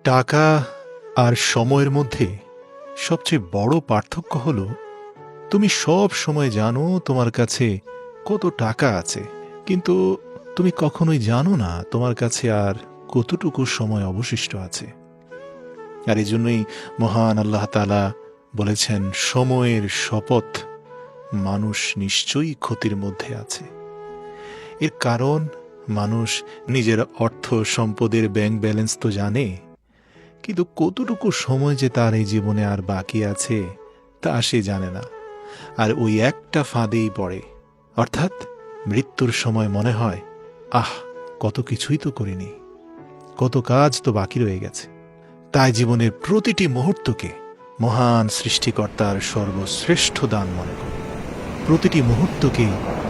টাকা আর সময়ের মধ্যে সবচেয়ে বড় পার্থক্য হলো তুমি সব সময় জানো তোমার কাছে কত টাকা আছে, কিন্তু তুমি কখনোই জানো না তোমার কাছে আর কতটুকু সময় অবশিষ্ট আছে। আর এই জন্যই মহান আল্লাহ তাআলা বলেছেন, সময়ের শপথ, মানুষ নিশ্চয়ই ক্ষতির মধ্যে আছে। এর কারণ মানুষ নিজের অর্থ সম্পদের ব্যাংক ব্যালেন্স তো জানে, কিন্তু কতটুকু সময় যে তার এই জীবনে আর বাকি আছে তা সে জানে না। আর ওই একটা ফাঁদেই পড়ে, অর্থাৎ মৃত্যুর সময় মনে হয়, আহ, কত কিছুই তো করিনি, কত কাজ তো বাকি রয়ে গেছে। তাই জীবনের প্রতিটি মুহূর্তকে মহান সৃষ্টিকর্তার সর্বশ্রেষ্ঠ দান মনে করো, প্রতিটি মুহূর্তকে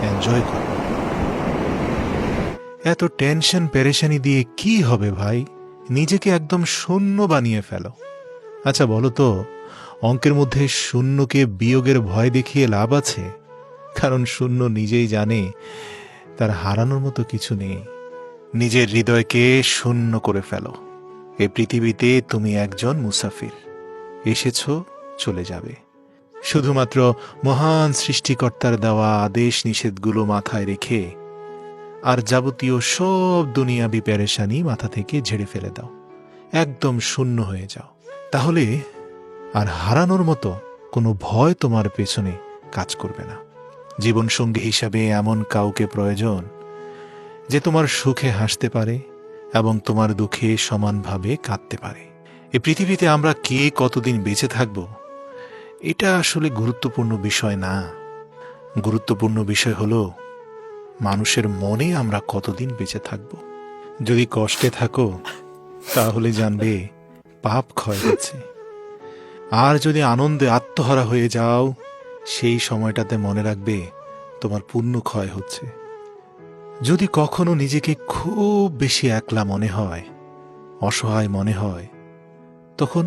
এনজয় করো। এত টেনশন পেরেশানি দিয়ে কি হবে ভাই? নিজেকে একদম শূন্য বানিয়ে ফেলো। আচ্ছা বলো তো, অঙ্কের মধ্যে শূন্যকে বিয়োগের ভয় দেখিয়ে লাভ আছে? কারণ শূন্য নিজেই জানে তার হারানোর মতো কিছু নেই। নিজের হৃদয়কে শূন্য করে ফেলো। এই পৃথিবীতে তুমি একজন মুসাফির, এসেছো, চলে যাবে। শুধুমাত্র মহান সৃষ্টিকর্তার দেওয়া আদেশ নিষেধগুলো মাথায় রেখে আর যাবতীয় সব দুনিয়াবি পেরেশানি মাথা থেকে ঝেড়ে ফেলে দাও, একদম শূন্য হয়ে যাও। তাহলে আর হারানোর মতো কোনো ভয় তোমার পেছনে কাজ করবে না। জীবনসঙ্গী হিসাবে এমন কাউকে প্রয়োজন যে তোমার সুখে হাসতে পারে এবং তোমার দুঃখে সমানভাবে কাঁদতে পারে। এই পৃথিবীতে আমরা কে কতদিন বেঁচে থাকব, এটা আসলে গুরুত্বপূর্ণ বিষয় না। গুরুত্বপূর্ণ বিষয় হলো মানুষের মনে আমরা কতদিন বেঁচে থাকব। যদি কষ্টে থাকো তাহলে জানবে পাপ ক্ষয় হচ্ছে, আর যদি আনন্দে আত্মহারা হয়ে যাও সেই সময়টাতে মনে রাখবে তোমার পুণ্য ক্ষয় হচ্ছে। যদি কখনো নিজেকে খুব বেশি একলা মনে হয়, অসহায় মনে হয়, তখন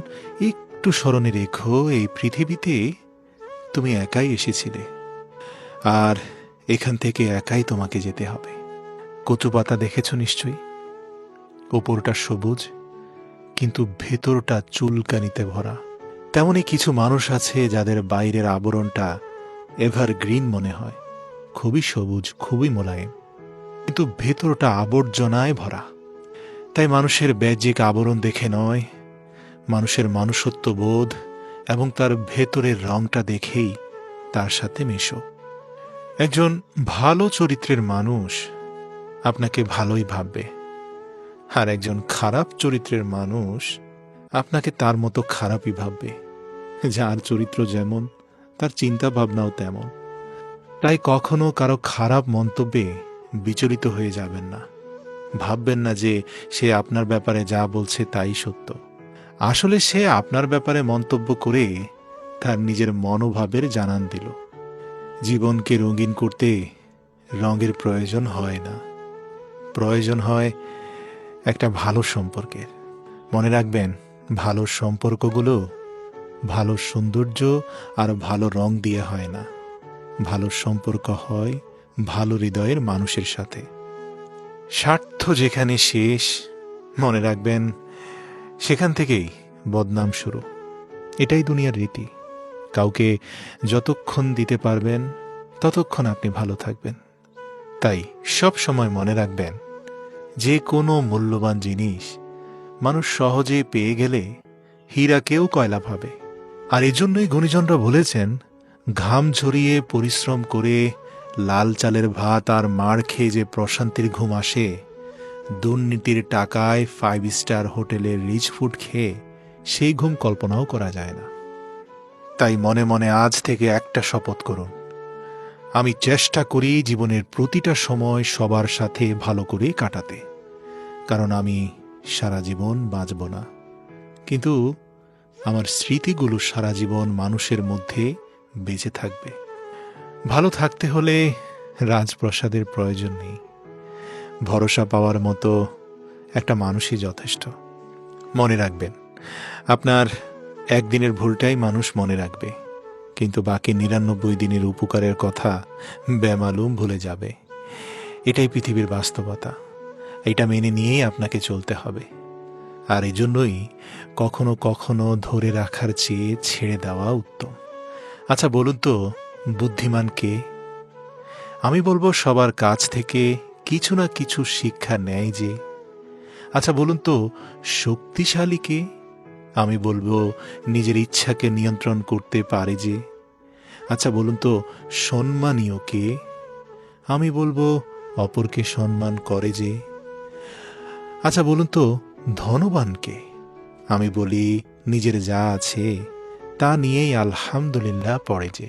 একটু স্মরণে রেখো এই পৃথিবীতে তুমি একাই এসেছিলে, আর এখান থেকে একাই তোমাকে যেতে হবে। কচু পাতা দেখেছ নিশ্চয়ই, ওপরটা সবুজ কিন্তু ভেতরটা চুলকানিতে ভরা। তেমনই কিছু মানুষ আছে যাদের বাইরের আবরণটা এভারগ্রিন মনে হয়, খুবই সবুজ, খুবই মোলায়েম, কিন্তু ভেতরটা আবর্জনায় ভরা। তাই মানুষের বাহ্যিক আবরণ দেখে নয়, মানুষের মনুষ্যত্ব বোধ এবং তার ভেতরের রংটা দেখেই তার সাথে মেশো। একজন ভালো চরিত্রের মানুষ আপনাকে ভালোই ভাববে, আর একজন খারাপ চরিত্রের মানুষ আপনাকে তার মতো খারাপই ভাববে। যার চরিত্র যেমন তার চিন্তা ভাবনাও তেমন। তাই কখনো কারো খারাপ মন্তব্যে বিচলিত হয়ে যাবেন না। ভাববেন না যে সে আপনার ব্যাপারে যা বলছে তাই সত্য। আসলে সে আপনার ব্যাপারে মন্তব্য করে তার নিজের মনোভাবের জানান দিল। জীবনকে রঙিন করতে রঙের প্রয়োজন হয় না, প্রয়োজন হয় একটা ভালো সম্পর্কের। মনে রাখবেন, ভালো সম্পর্কগুলো ভালো সৌন্দর্য আর ভালো রং দিয়ে হয় না। ভালো সম্পর্ক হয় ভালো হৃদয়ের মানুষের সাথে। স্বার্থ যেখানে শেষ, মনে রাখবেন সেখান থেকেই বদনাম শুরু। এটাই দুনিয়ার রীতি। কাউকে যতক্ষণ দিতে পারবেন ততক্ষণ আপনি ভালো থাকবেন। তাই সব সময় মনে রাখবেন, যে কোনো মূল্যবান জিনিস মানুষ সহজে পেয়ে গেলে হীরাকেও কয়লা ভাবে। আর এজন্যই গুণীজনরা বলেছেন, ঘাম ঝরিয়ে পরিশ্রম করে লাল চালের ভাত আর মাড় খেয়ে যে প্রশান্তির ঘুম আসে, দুর্নীতির টাকায় 5 স্টার হোটেলের রিচ ফুড খেয়ে সেই ঘুম কল্পনাও করা যায় না। তাই মনে মনে আজ থেকে একটা শপথ করুন, আমি চেষ্টা করি জীবনের প্রতিটা সময় সবার সাথে ভালো করে কাটাতে। কারণ আমি সারা জীবন বাঁচব না, কিন্তু আমার স্মৃতিগুলো সারা জীবন মানুষের মধ্যে বেঁচে থাকবে। ভালো থাকতে হলে রাজপ্রাসাদের প্রয়োজন নেই, ভরসা পাওয়ার মতো একটা মানুষই যথেষ্ট। মনে রাখবেন, আপনার একদিনের ভুলটাই মানুষ মনে রাখবে, কিন্তু বাকি 99 দিনের উপকারের কথা বেমালুম ভুলে যাবে। এটাই পৃথিবীর বাস্তবতা। এটা মেনে নিয়েই আপনাকে চলতে হবে। আর এজন্যই কখনো কখনো ধরে রাখার চেয়ে ছেড়ে দেওয়া উত্তম। আচ্ছা বলুন তো, বুদ্ধিমান কে? আমি বলবো সবার কাছ থেকে কিছু না কিছু শিক্ষা নেয় যে। আচ্ছা বলুন তো, শক্তিশালী কে? আমি বলবো নিজের ইচ্ছাকে নিয়ন্ত্রণ করতে পারে যে। আচ্ছা বলুন তো, সম্মানীয় কে? আমি বলবো অপরকে সম্মান করে যে। আচ্ছা বলুন তো, ধনবান কে? আমি বলি নিজের যা আছে তা নিয়েই আলহামদুলিল্লাহ পড়ে যে।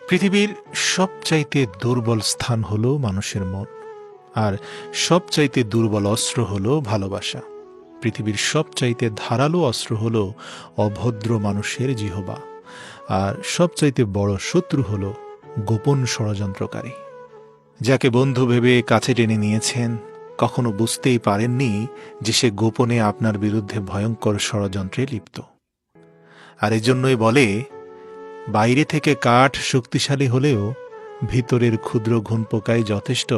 পৃথিবীর সবচাইতে দুর্বল স্থান হলো মানুষের মন, আর সবচাইতে দুর্বল অস্ত্র হলো ভালোবাসা। পৃথিবীর সবচাইতে ধারালো অস্ত্র হলো অভদ্র মানুষের জিহবা, আর সবচাইতে বড় শত্রু হলো গোপন ষড়যন্ত্রকারী। যাকে বন্ধু ভেবে কাছে টেনে নিয়েছেন, কখনো বুঝতেই পারেননি যে সে গোপনে আপনার বিরুদ্ধে ভয়ঙ্কর ষড়যন্ত্রে লিপ্ত। আর এজন্যই বলে, বাইরে থেকে কাঠ শক্তিশালী হলেও ভিতরের ক্ষুদ্র ঘুণপোকাই যথেষ্ট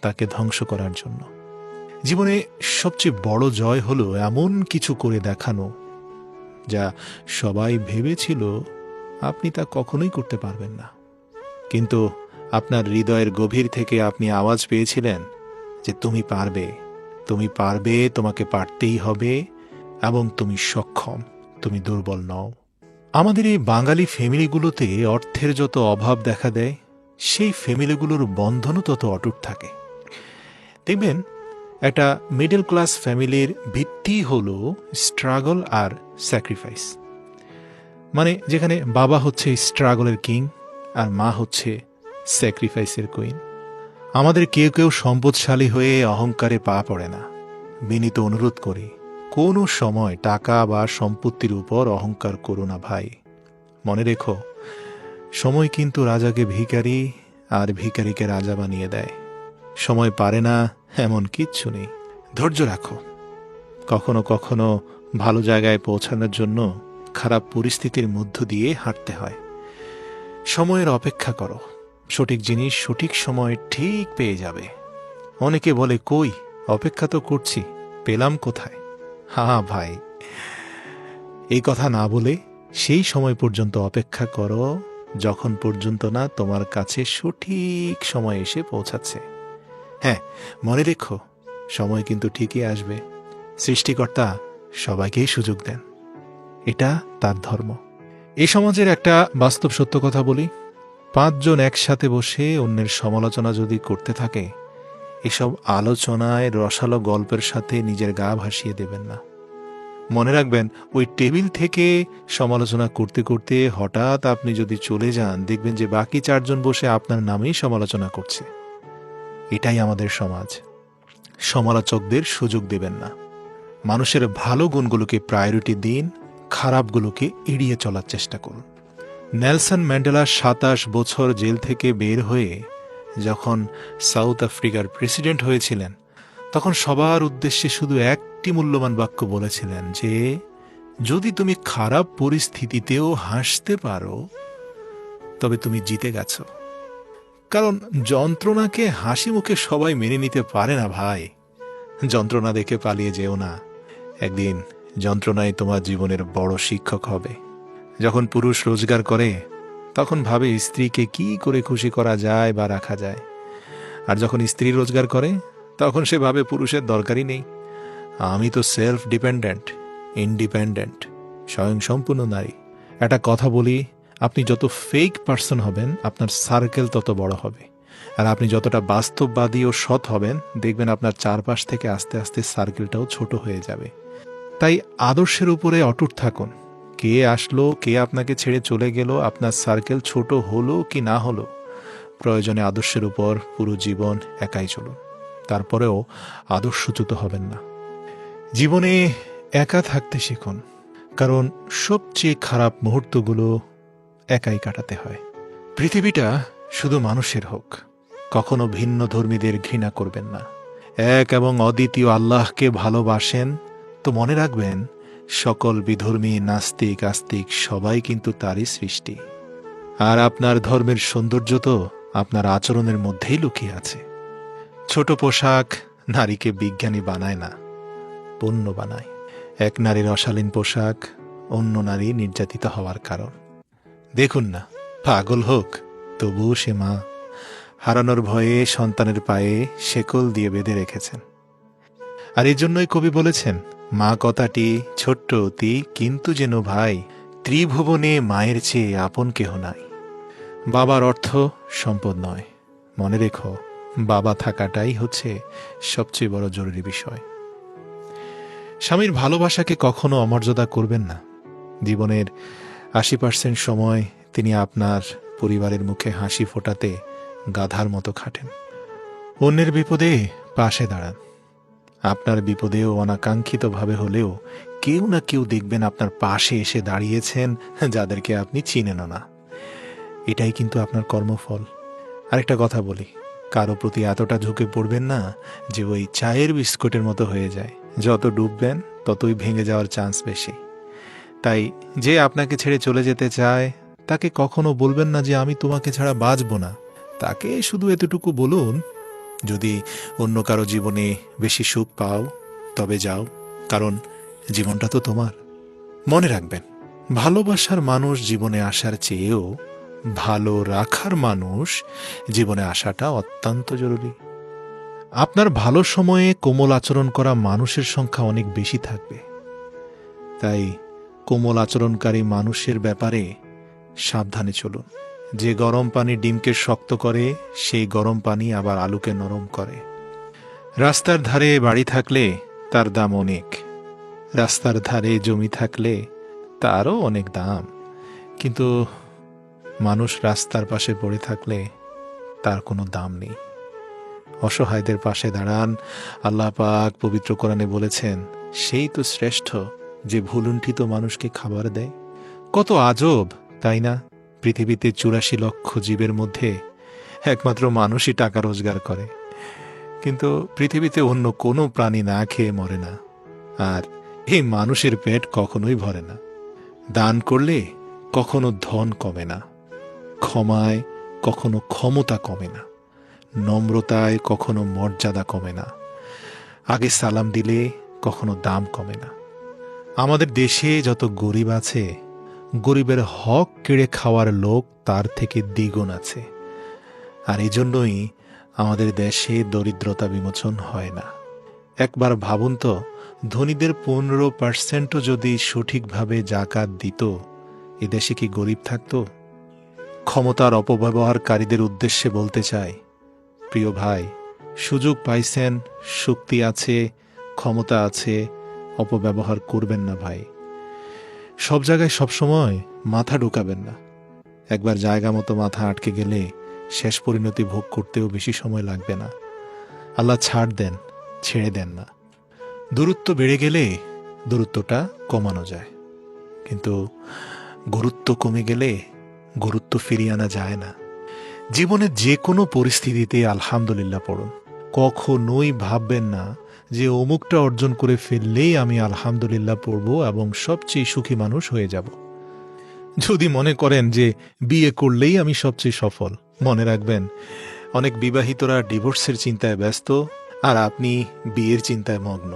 তাকে ধ্বংস করার জন্য। জীবনে সবচেয়ে বড় জয় হলো এমন কিছু করে দেখানো যা সবাই ভেবেছিল আপনি তা কখনোই করতে পারবেন না, কিন্তু আপনার হৃদয়ের গভীর থেকে আপনি আওয়াজ পেয়েছিলেন যে তুমি পারবে, তুমি পারবে, তোমাকে পারতেই হবে, এবং তুমি সক্ষম, তুমি দুর্বল নও। আমাদের এই বাঙালি ফ্যামিলিগুলোতে অর্থের যত অভাব দেখা দেয়, সেই ফ্যামিলিগুলোর বন্ধনও তত অটুট থাকে। দেখবেন, একটা মিডল ক্লাস ফ্যামিলির ভিত্তি হলো স্ট্রাগল আর স্যাক্রিফাইস। মানে যেখানে বাবা হচ্ছে স্ট্রাগলের কিং আর মা হচ্ছে স্যাক্রিফাইসের কুইন। আমাদের কেউ কেউ সম্পদশালী হয়ে অহংকারে পা পড়ে না। বিনীত অনুরোধ করি, কোনো সময় টাকা বা সম্পত্তির উপর অহংকার করো না ভাই। মনে রেখো, সময় কিন্তু রাজাকে ভিখারি আর ভিখারিকে রাজা বানিয়ে দেয়। সময় পারে না এমন কিচ্ছু নেই। ধৈর্য রাখো। কখনো কখনো ভালো জায়গায় পৌঁছানোর জন্য খারাপ পরিস্থিতির মধ্য দিয়ে হাঁটতে হয়। সময়ের অপেক্ষা করো, সঠিক জিনিস সঠিক সময় ঠিক পেয়ে যাবে। অনেকে বলে, কই, অপেক্ষা তো করছি, পেলাম কোথায়? হ্যাঁ ভাই, এই কথা না বলে সেই সময় পর্যন্ত অপেক্ষা করো যখন পর্যন্ত না তোমার কাছে সঠিক সময় এসে পৌঁছাচ্ছে। হ্যাঁ, মনে রেখো, সময় কিন্তু ঠিকই আসবে। সৃষ্টিকর্তা সবাইকেই সুযোগ দেন, এটা তার ধর্ম। এই সমাজের একটা বাস্তব সত্য কথা বলি, 5 জন একসাথে বসে অন্যের সমালোচনা যদি করতে থাকে, এসব আলোচনায় রসালো গল্পের সাথে নিজের গা ভাসিয়ে দেবেন না। মনে রাখবেন, ওই টেবিল থেকে সমালোচনা করতে করতে হঠাৎ আপনি যদি চলে যান, দেখবেন যে বাকি 4 জন বসে আপনার নামেই সমালোচনা করছে। এটাই আমাদের সমাজ। সমালোচকদের সুযোগ দেবেন না। মানুষের ভালো গুণগুলোকে প্রায়োরিটি দিন, খারাপগুলোকে এড়িয়ে চলার চেষ্টা করুন। নেলসন ম্যান্ডেলা 27 বছর জেল থেকে বের হয়ে যখন সাউথ আফ্রিকার প্রেসিডেন্ট হয়েছিলেন, তখন সবার উদ্দেশ্যে শুধু একটি মূল্যবান বাক্য বলেছিলেন যে, যদি তুমি খারাপ পরিস্থিতিতেও হাসতে পারো তবে তুমি জিতে গেছো। কারণ যন্ত্রণাকে হাসি মুখে সবাই মেনে নিতে পারে না ভাই। যন্ত্রণা দেখে পালিয়ে যেও না। একদিন যন্ত্রণাই তোমার জীবনের বড় শিক্ষক হবে। যখন পুরুষ রোজগার করে, তখন ভাবে স্ত্রীকে কি করে খুশি করা যায় বা রাখা যায়। আর যখন স্ত্রী রোজগার করে, তখন সে ভাবে পুরুষের দরকারই নেই। আমি তো সেলফ ডিপেন্ডেন্ট, ইন্ডিপেন্ডেন্ট, স্বয়ংসম্পূর্ণ নারী। একটা কথা বলি, আপনি যত ফেক পার্সন হবেন, আপনার সার্কেল তত বড় হবে। আর আপনি যতটা বাস্তববাদী ও সৎ হবেন, দেখবেন আপনার চারপাশ থেকে আস্তে আস্তে সার্কেলটাও ছোট হয়ে যাবে। তাই আদর্শের উপরে অটুট থাকুন। কে আসলো, কে আপনাকে ছেড়ে চলে গেল, আপনার সার্কেল ছোট হলো কি না হলো, প্রয়োজনে আদর্শের উপর পুরো জীবন একাই চলুন। তারপরেও আদর্শচ্যুত হবেন না। জীবনে একা থাকতে শিখুন, কারণ সবচেয়ে খারাপ মুহূর্তগুলো একাই কাটাতে হয়। পৃথিবীটা শুধু মানুষের হোক, কখনো ভিন্ন ধর্মীদের ঘৃণা করবেন না। এক এবং অদ্বিতীয় আল্লাহকে ভালোবাসেন তো মনে রাখবেন, সকল বিধর্মী, নাস্তিক, আস্তিক সবাই কিন্তু তারই সৃষ্টি। আর আপনার ধর্মের সৌন্দর্য তো আপনার আচরণের মধ্যেই লুকিয়ে আছে। ছোট পোশাক নারীকে বিজ্ঞানী বানায় না, পণ্য বানায়। এক নারীর অশালীন পোশাক অন্য নারী নির্যাতিত হওয়ার কারণ। দেখুন না, পাগল হোক তবুও সে মা। হারানোর ভয়ে সন্তানের পায়ে শেকল দিয়ে বেঁধে রেখেছেন। আর এই জন্যই কবি বলেছেন, মা কথাটি ছোট্ট অতি কিন্তু যেন ভাই, ত্রিভুবনে মায়ের চেয়ে আপন কেহ নাই। বাবার অর্থ সম্পদ নয়, মনে রেখো বাবা থাকাটাই হচ্ছে সবচেয়ে বড় জরুরি বিষয়। স্বামীর ভালোবাসাকে কখনো অমর্যাদা করবেন না। জীবনের ৮০% সময় তিনি আপনার পরিবারের মুখে হাসি ফোটাতে গাধার মতো খাটেন। অন্যের বিপদে পাশে দাঁড়ান। আপনার বিপদেও অনাকাঙ্ক্ষিতভাবে হলেও কেউ না কেউ দেখবেন আপনার পাশে এসে দাঁড়িয়েছেন, যাদেরকে আপনি চিনেনও না। এটাই কিন্তু আপনার কর্মফল। আরেকটা কথা বলি, কারো প্রতি এতটা ঝুঁকে পড়বেন না যে ওই চায়ের বিস্কুটের মতো হয়ে যায়। যত ডুববেন ততই ভেঙে যাওয়ার চান্স বেশি। তাই যে আপনাকে ছেড়ে চলে যেতে চায় তাকে কখনো বলবেন না যে আমি তোমাকে ছাড়া বাঁচব না। তাকে শুধু এতটুকু বলুন, যদি অন্য কারো জীবনে বেশি সুখ পাও তবে যাও, কারণ জীবনটা তো তোমার। মনে রাখবেন, ভালোবাসার মানুষ জীবনে আসার চেয়েও ভালো রাখার মানুষ জীবনে আসাটা অত্যন্ত জরুরি। আপনার ভালো সময়ে কোমল আচরণ করা মানুষের সংখ্যা অনেক বেশি থাকবে। তাই কোমল আচরণকারী মানুষের ব্যাপারে সাবধানে চলুন। যে গরম পানি ডিমকে শক্ত করে, সেই গরম পানি আবার আলুকে নরম করে। রাস্তার ধারে বাড়ি থাকলে তার দাম অনেক, রাস্তার ধারে জমি থাকলে তারও অনেক দাম। কিন্তু মানুষ রাস্তার পাশে পড়ে থাকলে তার কোনো দাম নেই। অসহায়দের পাশে দাঁড়ান। আল্লাহ পাক পবিত্র কোরআনে বলেছেন, সেই তো শ্রেষ্ঠ যে ভুলুণ্ঠিত মানুষকে খাবার দেয়। কত আজব, তাই না? পৃথিবীতে ৮৪ লক্ষ জীবের মধ্যে একমাত্র মানুষই টাকা রোজগার করে, কিন্তু পৃথিবীতে অন্য কোনো প্রাণী না খেয়ে মরে না। আর এই মানুষের পেট কখনোই ভরে না। দান করলে কখনো ধন কমে না, ক্ষমায় কখনো ক্ষমতা কমে না, নম্রতায় কখনো মর্যাদা কমে না, আগে সালাম দিলে কখনো দাম কমে না। আমাদের দেশে যত গরিব আছে, গরিবের হক কেড়ে খাওয়ার লোক তার থেকে দ্বিগুণ আছে। আর এই জন্যই আমাদের দেশে দরিদ্রতা বিমোচন হয় না। একবার ভাবুন তো, ধনীদের 15% যদি সঠিকভাবে জাকাত দিত, এ দেশে কি গরিব থাকতো? ক্ষমতার অপব্যবহারকারীদের উদ্দেশ্যে বলতে চাই, প্রিয় ভাই, সুযোগ পাইছেন, শক্তি আছে, ক্ষমতা আছে, অপব্যবহার করবেন না ভাই। সব জায়গায় সবসময় মাথা ঢুকাবেন না। একবার জায়গা মতো মাথা আটকে গেলে শেষ পরিণতি ভোগ করতেও বেশি সময় লাগবে না। আল্লাহ ছাড় দেন, ছেড়ে দেন না। দূরত্ব বেড়ে গেলে দূরত্বটা কমানো যায়, কিন্তু গুরুত্ব কমে গেলে গুরুত্ব ফিরিয়ে আনা যায় না। জীবনের যে কোনো পরিস্থিতিতে আলহামদুলিল্লাহ পড়ুন। কখনোই ভাববেন না যে অমুকটা অর্জন করে ফেললেই আমি আলহামদুলিল্লাহ পড়ব এবং সবচেয়ে সুখী মানুষ হয়ে যাব। যদি মনে করেন যে বিয়ে করলেই আমি সবচেয়ে সফল, মনে রাখবেন অনেক বিবাহিতরা ডিভোর্সের চিন্তায় ব্যস্ত আর আপনি বিয়ের চিন্তায় মগ্ন।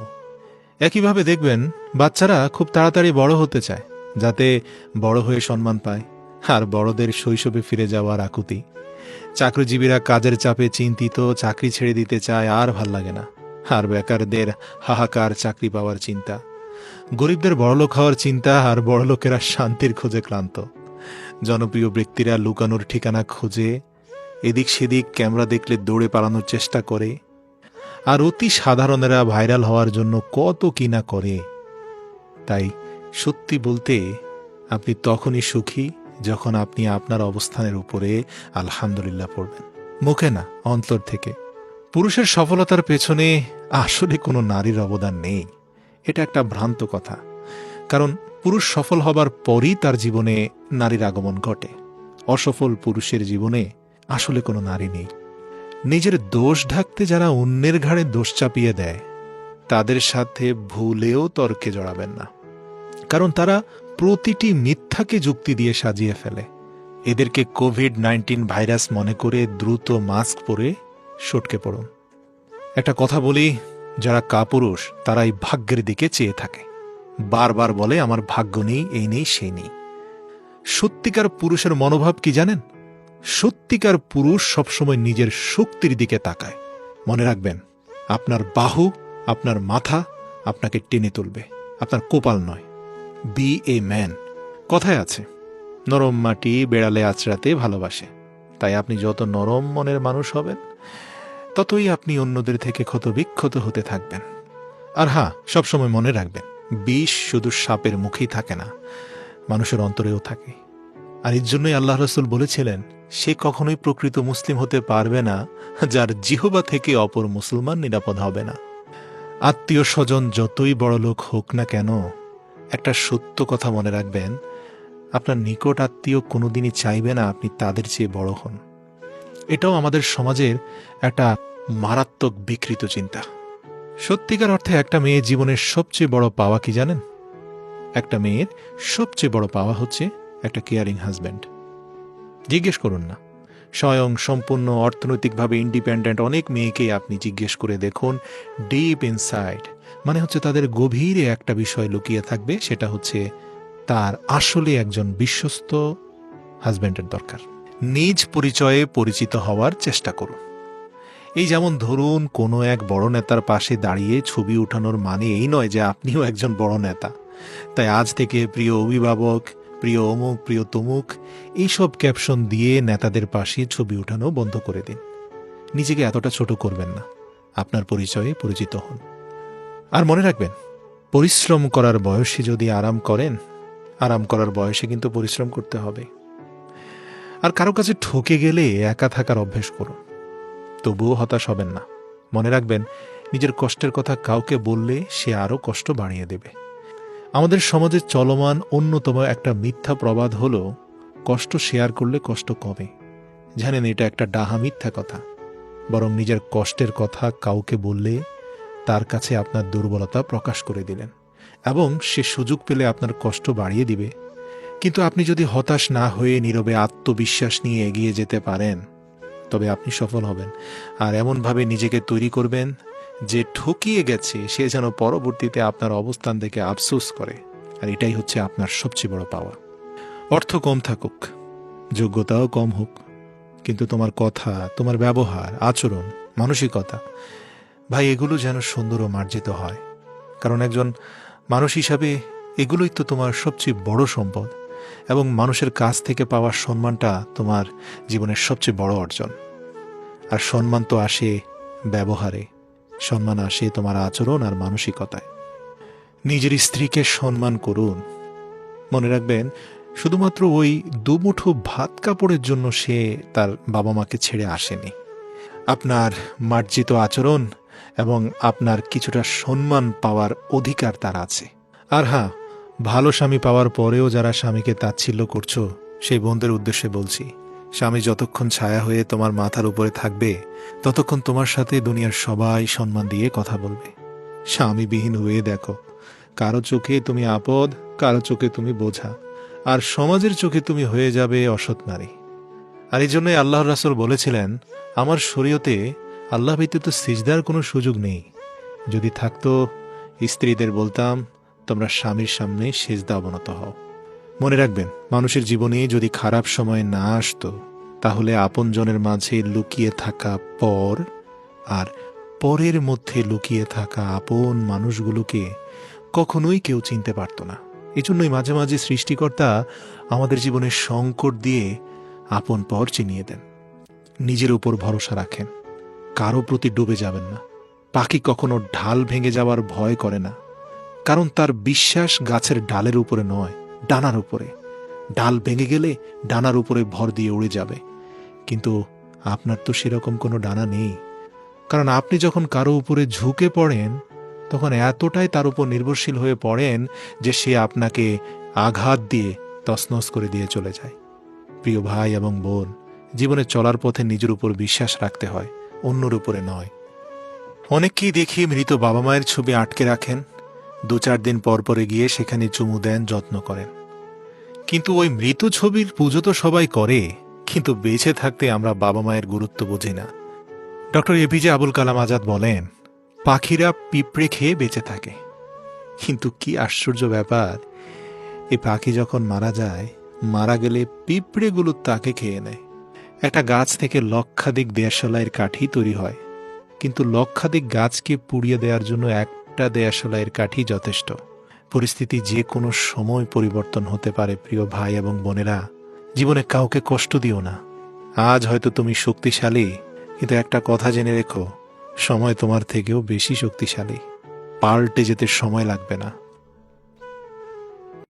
একইভাবে দেখবেন বাচ্চারা খুব তাড়াতাড়ি বড় হতে চায় যাতে বড় হয়ে সম্মান পায়, আর বড়দের শৈশবে ফিরে যাওয়ার আকুতি। চাকরিজীবীরা কাজের চাপে চিন্তিত, চাকরি ছেড়ে দিতে চায়, আর ভাল লাগে না। আর বেকারদের হাহাকার চাকরি পাওয়ার চিন্তা, গরিবদের বড়লোক হওয়ার চিন্তা, আর বড়লোকেরা শান্তির খোঁজে ক্লান্ত। জনপ্রিয় ব্যক্তিরা লুকানোর ঠিকানা খোঁজে, এদিক সেদিক ক্যামেরা দেখলে দৌড়ে পালানোর চেষ্টা করে, আর অতি সাধারণেরা ভাইরাল হওয়ার জন্য কত কিনা করে। তাই সত্যি বলতে আপনি তখনই সুখী যখন আপনি আপনার অবস্থানের উপরে আলহামদুলিল্লাহ পড়বেন, মুখে না, অন্তর থেকে। পুরুষের সফলতার পেছনে আসলে কোনো নারীর অবদান নেই, এটা একটা ভ্রান্ত কথা। কারণ পুরুষ সফল হবার পরই তার জীবনে নারীর আগমন ঘটে। অসফল পুরুষের জীবনে আসলে কোনো নারী নেই। নিজের দোষ ঢাকতে যারা অন্যের ঘাড়ে দোষ চাপিয়ে দেয়, তাদের সাথে ভুলেও তর্কে জড়াবেন না, কারণ তারা প্রতিটি মিথ্যাকে যুক্তি দিয়ে সাজিয়ে ফেলে। এদেরকে কোভিড-19 ভাইরাস মনে করে দ্রুত মাস্ক পরে সটকে পড়ুন। একটা কথা বলি, যারা কাপুরুষ তারাই ভাগ্যের দিকে চেয়ে থাকে। বারবার বলে আমার ভাগ্য নেই, এই নেই, সেই নেই। সত্যিকার পুরুষের মনোভাব কি জানেন? সত্যিকার পুরুষ সবসময় নিজের শক্তির দিকে তাকায়। মনে রাখবেন, আপনার বাহু, আপনার মাথা আপনাকে টেনে তুলবে, আপনার কপাল নয়। Be a man. কথায় আছে, নরম মাটি বেড়ালে আঁচড়াতে ভালোবাসে। তাই আপনি যত নরম মনের মানুষ হবেন, ততই আপনি অন্যদের থেকে ক্ষতবিক্ষত হতে থাকবেন। আর হ্যাঁ, সবসময় মনে রাখবেন, বিষ শুধু সাপের মুখেই থাকে না, মানুষের অন্তরেও থাকে। আর এর জন্যই আল্লাহ রাসূল বলেছিলেন, সে কখনোই প্রকৃত মুসলিম হতে পারবে না যার জিহবা থেকে অপর মুসলমান নিরাপদ হবে না। আত্মীয় স্বজন যতই বড় লোক হোক না কেন, একটা সত্য কথা মনে রাখবেন, আপনার নিকট আত্মীয় কোনোদিনই চাইবে না আপনি তাদের চেয়ে বড় হন। এটাও আমাদের সমাজের একটা মারাত্মক বিকৃত চিন্তা। সত্যিকার অর্থে একটা মেয়ের জীবনের সবচেয়ে বড় পাওয়া কি জানেন? একটা মেয়ের সবচেয়ে বড় পাওয়া হচ্ছে একটা কেয়ারিং হাজব্যান্ড। জিজ্ঞেস করুন না, স্বয়ং সম্পূর্ণ অর্থনৈতিকভাবে ইন্ডিপেন্ডেন্ট অনেক মেয়েকেই আপনি জিজ্ঞেস করে দেখুন, ডিপ ইনসাইড মানে হচ্ছে তাদের গভীরে একটা বিষয় লুকিয়ে থাকবে, সেটা হচ্ছে তার আসলে একজন বিশ্বস্ত হাজব্যান্ডের দরকার। নিজ পরিচয়ে পরিচিত হওয়ার চেষ্টা করুন। এই যেমন ধরুন, কোনো এক বড় নেতার পাশে দাঁড়িয়ে ছবি উঠানোর মানে এই নয় যে আপনিও একজন বড় নেতা। তাই আজ থেকে প্রিয় অভিভাবক, প্রিয় অমুক, প্রিয় তমুক এইসব ক্যাপশন দিয়ে নেতাদের পাশে ছবি উঠানো বন্ধ করে দিন। নিজেকে এতটা ছোট করবেন না, আপনার পরিচয়ে পরিচিত হন। আর মনে রাখবেন, পরিশ্রম করার বয়সে যদি আরাম করেন, আরাম করার বয়সে কিন্তু পরিশ্রম করতে হবে। আর কারো কাছে ঠকে গেলে একা থাকার অভ্যেস করুন, তবুও হতাশ হবেন না। মনে রাখবেন, নিজের কষ্টের কথা কাউকে বললে সে আরও কষ্ট বাড়িয়ে দেবে। আমাদের সমাজে চলমান অন্যতম একটা মিথ্যা প্রবাদ হলো, কষ্ট শেয়ার করলে কষ্ট কমে। জানেন, এটা একটা ডাহা মিথ্যা কথা। বরং নিজের কষ্টের কথা কাউকে বললে তার কাছে আপনার দুর্বলতা প্রকাশ করে দিলেন, এবং সে সুযোগ পেলে আপনার কষ্ট বাড়িয়ে দিবে। কিন্তু আপনি যদি হতাশ না হয়ে নীরবে আত্মবিশ্বাস নিয়ে এগিয়ে যেতে পারেন, তবে আপনি সফল হবেন। আর এমনভাবে নিজেকে তৈরি করবেন যে ঠকিয়ে গেছে সে যেন পরবর্তীতে আপনার অবস্থান দেখে আফসোস করে। আর এটাই হচ্ছে আপনার সবচেয়ে বড় পাওয়া। অর্থ কম থাকুক, যোগ্যতাও কম হোক, কিন্তু তোমার কথা, তোমার ব্যবহার, আচরণ, মানসিকতা, ভাই, এগুলো যেন সুন্দর ও মার্জিত হয়। কারণ একজন মানুষ হিসাবে এগুলোই তো তোমার সবচেয়ে বড় সম্পদ, এবং মানুষের কাছ থেকে পাওয়ার সম্মানটা তোমার জীবনের সবচেয়ে বড় অর্জন। আর সম্মান তো আসে ব্যবহারে, সম্মান আসে তোমার আচরণ আর মানসিকতায়। নিজের স্ত্রীকে সম্মান করুন। মনে রাখবেন, শুধুমাত্র ওই দুমুঠো ভাত কাপড়ের জন্য সে তার বাবা মাকে ছেড়ে আসেনি। আপনার মার্জিত আচরণ এবং আপনার কিছুটা সম্মান পাওয়ার অধিকার তার আছে। আর হ্যাঁ, ভালো স্বামী পাওয়ার পরেও যারা স্বামীকে তাচ্ছিল্য করছো, সেই বোনদের উদ্দেশ্যে বলছি, স্বামী যতক্ষণ ছায়া হয়ে তোমার মাথার উপরে থাকবে, ততক্ষণ তোমার সাথে দুনিয়ার সবাই সম্মান দিয়ে কথা বলবে। স্বামীবিহীন হয়ে দেখো, কারো চোখে তুমি আপদ, কারো চোখে তুমি বোঝা, আর সমাজের চোখে তুমি হয়ে যাবে অসৎ নারী। আর এই জন্যই আল্লাহর রাসূল বলেছিলেন, আমার শরীয়তে আল্লাহ ব্যতীত সিজদার কোনো সুযোগ নেই। যদি থাকতো, স্ত্রীদের বলতাম, তোমরা স্বামীর সামনে সিজদা অবনত হও। মনে রাখবেন, মানুষের জীবনে যদি খারাপ সময় না আসতো, তাহলে আপনজনের মাঝে লুকিয়ে থাকা পর আর পরের মধ্যে লুকিয়ে থাকা আপন মানুষগুলোকে কখনোই কেউ চিনতে পারত না। এজন্যই মাঝে মাঝে সৃষ্টিকর্তা আমাদের জীবনের সংকট দিয়ে আপন পর চিনিয়ে দেন। নিজের উপর ভরসা রাখেন, কারো প্রতি ডুবে যাবেন না। পাখি কখনো ঢাল ভেঙে যাওয়ার ভয় করে না, কারণ তার বিশ্বাস গাছের ডালের উপরে নয়, ডানার উপরে। ডাল ভেঙে গেলে ডানার উপরে ভর দিয়ে উড়ে যাবে, কিন্তু আপনার তো সেরকম কোনো ডানা নেই। কারণ আপনি যখন কারো উপরে ঝুঁকে পড়েন, তখন এতটাই তার উপর নির্ভরশীল হয়ে পড়েন যে সে আপনাকে আঘাত দিয়ে তছনছ করে দিয়ে চলে যায়। প্রিয় ভাই এবং বোন, জীবনে চলার পথে নিজের উপর বিশ্বাস রাখতে হয়, অন্যর উপরে নয়। অনেককেই দেখি মৃত বাবা মায়ের ছবি আটকে রাখেন, 2-4 দিন পর পরে গিয়ে সেখানে চুমু দেন, যত্ন করেন। কিন্তু ওই মৃত ছবির পুজো তো সবাই করে, কিন্তু বেঁচে থাকতে আমরা বাবা মায়ের গুরুত্ব বুঝি না। ডক্টর এপিজে আবুল কালাম আজাদ বলেন, পাখিরা পিঁপড়ে খেয়ে বেঁচে থাকে, কিন্তু কি আশ্চর্য ব্যাপার, এই পাখি যখন মারা যায়, মারা গেলে পিঁপড়েগুলো তাকে খেয়ে নেয়। একটা গাছ থেকে লক্ষাধিক দেশলাইয়ের কাঠি তৈরি হয়, কিন্তু লক্ষাধিক গাছকে পুড়িয়ে দেওয়ার জন্য একটা দেশলাইয়ের কাঠি যথেষ্ট। পরিস্থিতি যে কোনো সময় পরিবর্তন হতে পারে প্রিয় ভাই এবং বোনেরা। জীবনে কাউকে কষ্ট দিও না। আজ হয়তো তুমি শক্তিশালী, কিন্তু একটা কথা জেনে রেখো, সময় তোমার থেকেও বেশি শক্তিশালী। পাল্টে যেতে সময় লাগবে না।